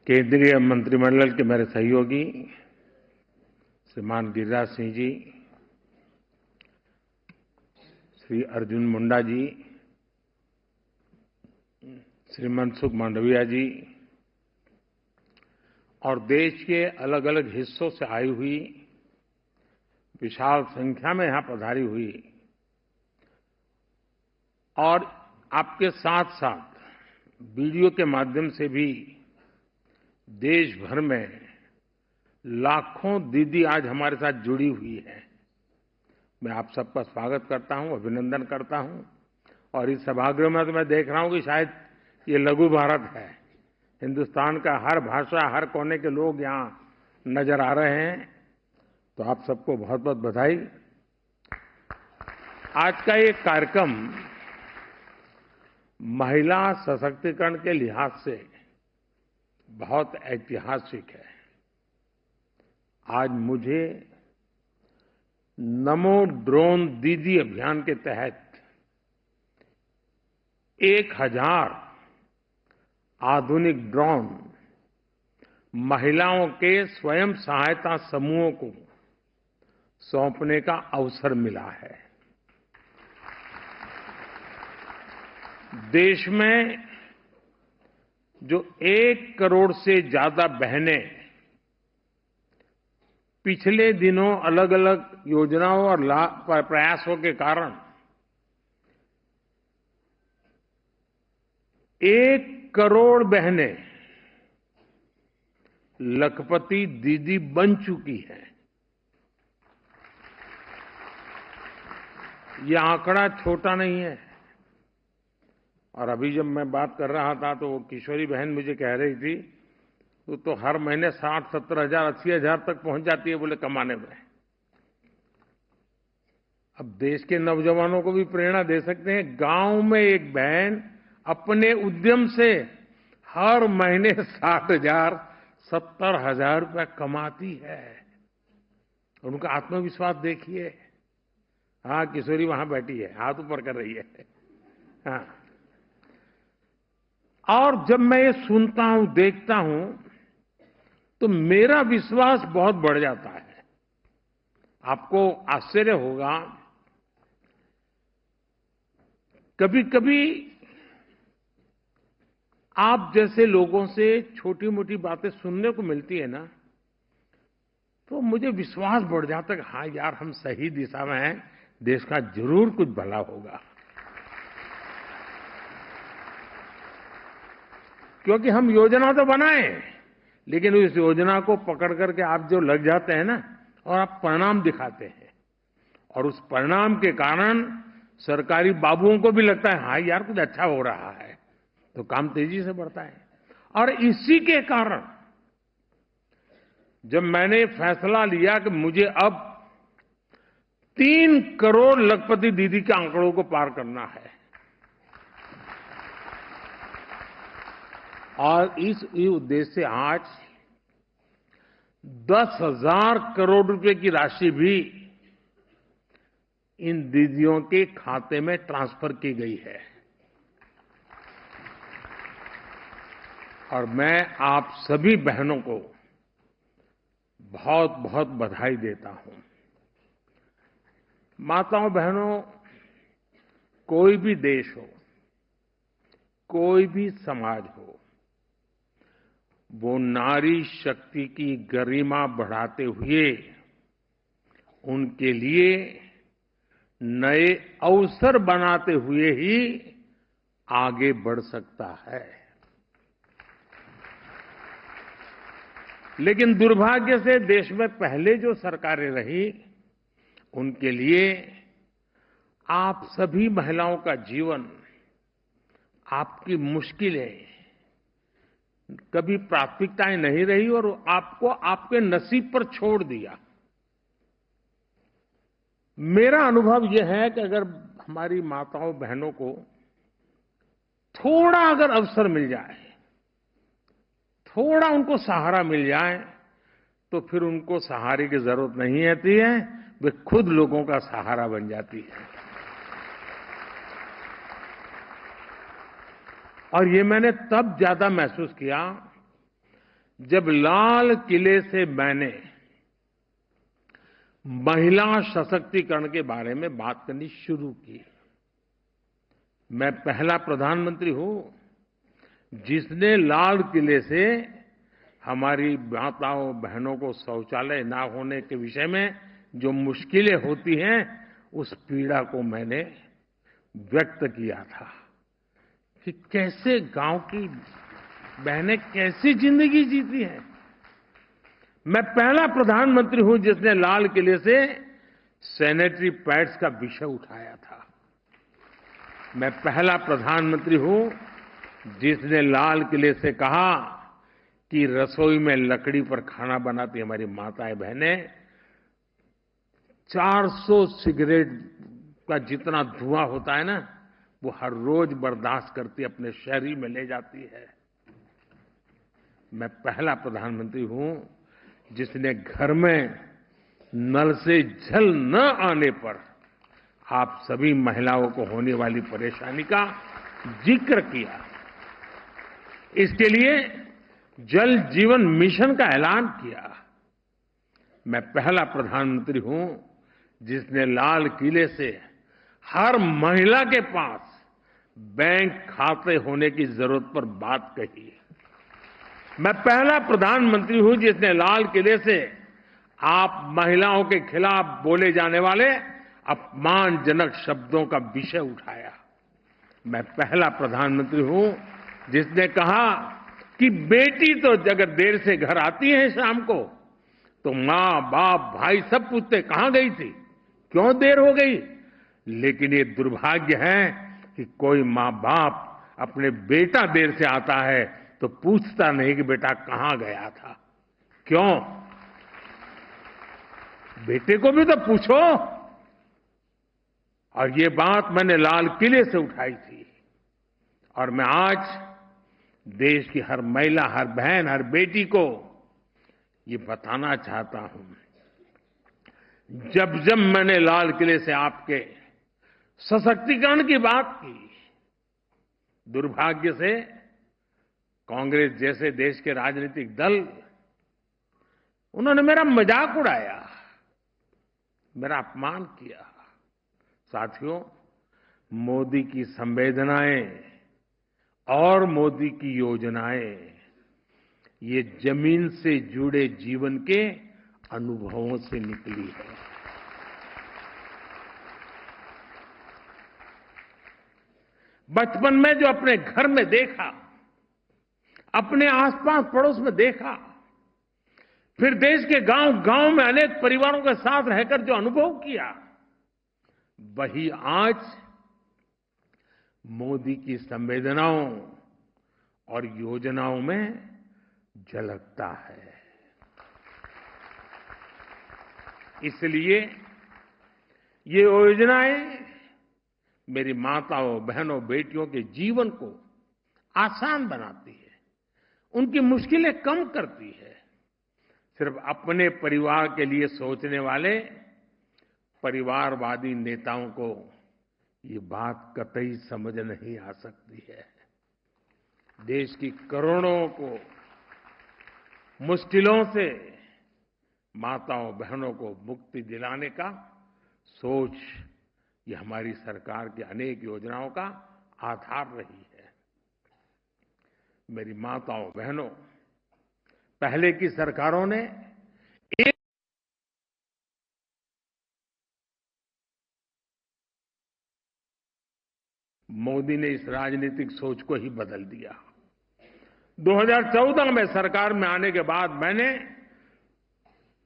केंद्रीय मंत्रिमंडल के मेरे सहयोगी श्रीमान गिरिराज सिंह जी, श्री अर्जुन मुंडा जी, श्री मनसुख मांडविया जी और देश के अलग अलग हिस्सों से आई हुई विशाल संख्या में यहां पधारी हुई और आपके साथ साथ वीडियो के माध्यम से भी देश भर में लाखों दीदी आज हमारे साथ जुड़ी हुई हैं। मैं आप सबका स्वागत करता हूं, अभिनंदन करता हूं। और इस सभागृह में तो मैं देख रहा हूं कि शायद ये लघु भारत है। हिंदुस्तान का हर भाषा, हर कोने के लोग यहां नजर आ रहे हैं। तो आप सबको बहुत बहुत बधाई। आज का ये कार्यक्रम महिला सशक्तिकरण के लिहाज से बहुत ऐतिहासिक है। आज मुझे नमो ड्रोन दीदी अभियान के तहत 1000 आधुनिक ड्रोन महिलाओं के स्वयं सहायता समूहों को सौंपने का अवसर मिला है। देश में जो 1 करोड़ से ज्यादा बहनें पिछले दिनों अलग अलग योजनाओं और प्रयासों के कारण 1 करोड़ बहनें लखपति दीदी बन चुकी हैं। यह आंकड़ा छोटा नहीं है। और अभी जब मैं बात कर रहा था तो वो किशोरी बहन मुझे कह रही थी तो हर महीने 60-70 हजार 80 हजार तक पहुंच जाती है बोले कमाने में। अब देश के नौजवानों को भी प्रेरणा दे सकते हैं। गांव में एक बहन अपने उद्यम से हर महीने 60,000 70,000 रुपया कमाती है। उनका आत्मविश्वास देखिए। हाँ, किशोरी वहां बैठी है, हाथ ऊपर कर रही है। हाँ। और जब मैं ये सुनता हूं, देखता हूं, तो मेरा विश्वास बहुत बढ़ जाता है। आपको आश्चर्य होगा, कभी कभी आप जैसे लोगों से छोटी मोटी बातें सुनने को मिलती है ना, तो मुझे विश्वास बढ़ जाता है कि हाँ यार, हम सही दिशा में हैं, देश का जरूर कुछ भला होगा। क्योंकि हम योजना तो बनाए, लेकिन उस योजना को पकड़ करके आप जो लग जाते हैं ना, और आप परिणाम दिखाते हैं, और उस परिणाम के कारण सरकारी बाबुओं को भी लगता है हाँ यार, कुछ अच्छा हो रहा है, तो काम तेजी से बढ़ता है। और इसी के कारण जब मैंने फैसला लिया कि मुझे अब 3 करोड़ लखपति दीदी के आंकड़ों को पार करना है, और इस उद्देश्य से आज 10,000 करोड़ रुपए की राशि भी इन दीदियों के खाते में ट्रांसफर की गई है। और मैं आप सभी बहनों को बहुत बहुत बधाई देता हूं। माताओं बहनों, कोई भी देश हो, कोई भी समाज हो, वो नारी शक्ति की गरिमा बढ़ाते हुए उनके लिए नए अवसर बनाते हुए ही आगे बढ़ सकता है। लेकिन दुर्भाग्य से देश में पहले जो सरकारें रही, उनके लिए आप सभी महिलाओं का जीवन, आपकी मुश्किलें कभी प्राथमिकताएं नहीं रही और आपको आपके नसीब पर छोड़ दिया। मेरा अनुभव यह है कि अगर हमारी माताओं बहनों को थोड़ा अगर अवसर मिल जाए, थोड़ा उनको सहारा मिल जाए, तो फिर उनको सहारे की जरूरत नहीं होती है, वे खुद लोगों का सहारा बन जाती है। और ये मैंने तब ज्यादा महसूस किया जब लाल किले से मैंने महिला सशक्तिकरण के बारे में बात करनी शुरू की, मैं पहला प्रधानमंत्री हूं जिसने लाल किले से हमारी माताओं बहनों को शौचालय ना होने के विषय में जो मुश्किलें होती हैं उस पीड़ा को मैंने व्यक्त किया था कि कैसे गांव की बहनें कैसी जिंदगी जीती हैं। मैं पहला प्रधानमंत्री हूं जिसने लाल किले से सैनिटरी पैड्स का विषय उठाया था। मैं पहला प्रधानमंत्री हूं जिसने लाल किले से कहा कि रसोई में लकड़ी पर खाना बनाती हमारी माताएं बहनें 400 सिगरेट का जितना धुआं होता है ना, वो हर रोज बर्दाश्त करती अपने शहरी में ले जाती है। मैं पहला प्रधानमंत्री हूं जिसने घर में नल से जल न आने पर आप सभी महिलाओं को होने वाली परेशानी का जिक्र किया। इसके लिए जल जीवन मिशन का ऐलान किया। मैं पहला प्रधानमंत्री हूं जिसने लाल किले से हर महिला के पास बैंक खाते होने की जरूरत पर बात कही। मैं पहला प्रधानमंत्री हूं जिसने लाल किले से आप महिलाओं के खिलाफ बोले जाने वाले अपमानजनक शब्दों का विषय उठाया। मैं पहला प्रधानमंत्री हूं जिसने कहा कि बेटी तो अगर देर से घर आती है शाम को तो मां बाप भाई सब पूछते कहां गई थी, क्यों देर हो गई। लेकिन ये दुर्भाग्य है कि कोई मां बाप अपने बेटा देर से आता है तो पूछता नहीं कि बेटा कहां गया था। क्यों? बेटे को भी तो पूछो। और ये बात मैंने लाल किले से उठाई थी और मैं आज देश की हर महिला, हर बहन, हर बेटी को ये बताना चाहता हूं। जब जब मैंने लाल किले से आपके सशक्तिकरण की बात की, दुर्भाग्य से कांग्रेस जैसे देश के राजनीतिक दल उन्होंने मेरा मजाक उड़ाया, मेरा अपमान किया। साथियों, मोदी की संवेदनाएं और मोदी की योजनाएं ये जमीन से जुड़े जीवन के अनुभवों से निकली है। बचपन में जो अपने घर में देखा, अपने आसपास पड़ोस में देखा, फिर देश के गांव-गांव में अनेक परिवारों के साथ रहकर जो अनुभव किया, वही आज मोदी की संवेदनाओं और योजनाओं में झलकता है। इसलिए ये योजनाएं मेरी माताओं, बहनों, बेटियों के जीवन को आसान बनाती है, उनकी मुश्किलें कम करती है। सिर्फ अपने परिवार के लिए सोचने वाले परिवारवादी नेताओं को ये बात कतई समझ नहीं आ सकती है। देश की करोड़ों को मुश्किलों से माताओं बहनों को मुक्ति दिलाने का सोच ये हमारी सरकार की अनेक योजनाओं का आधार रही है। मेरी माताओं बहनों, पहले की सरकारों ने एक मोदी ने इस राजनीतिक सोच को ही बदल दिया। 2014 में सरकार में आने के बाद मैंने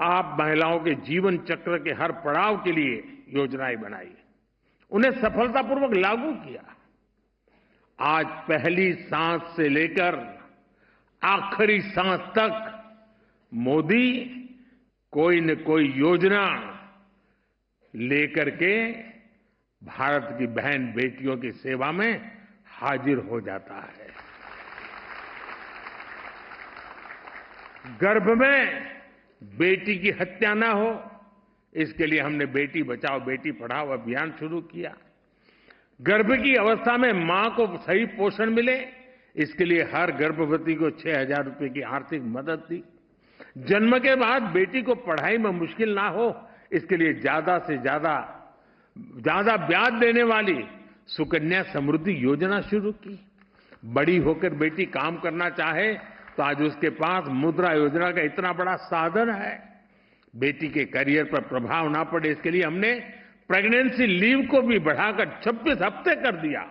आप महिलाओं के जीवन चक्र के हर पड़ाव के लिए योजनाएं बनाई, उन्हें सफलतापूर्वक लागू किया। आज पहली सांस से लेकर आखिरी सांस तक मोदी कोई न कोई योजना लेकर के भारत की बहन बेटियों की सेवा में हाजिर हो जाता है। गर्भ में बेटी की हत्या न हो, इसके लिए हमने बेटी बचाओ बेटी पढ़ाओ अभियान शुरू किया। गर्भ की अवस्था में मां को सही पोषण मिले, इसके लिए हर गर्भवती को 6,000 रुपए की आर्थिक मदद दी। जन्म के बाद बेटी को पढ़ाई में मुश्किल ना हो, इसके लिए ज्यादा से ज्यादा ब्याज देने वाली सुकन्या समृद्धि योजना शुरू की। बड़ी होकर बेटी काम करना चाहे तो आज उसके पास मुद्रा योजना का इतना बड़ा साधन है। बेटी के करियर पर प्रभाव ना पड़े, इसके लिए हमने प्रेगनेंसी लीव को भी बढ़ाकर 26 हफ्ते कर दिया।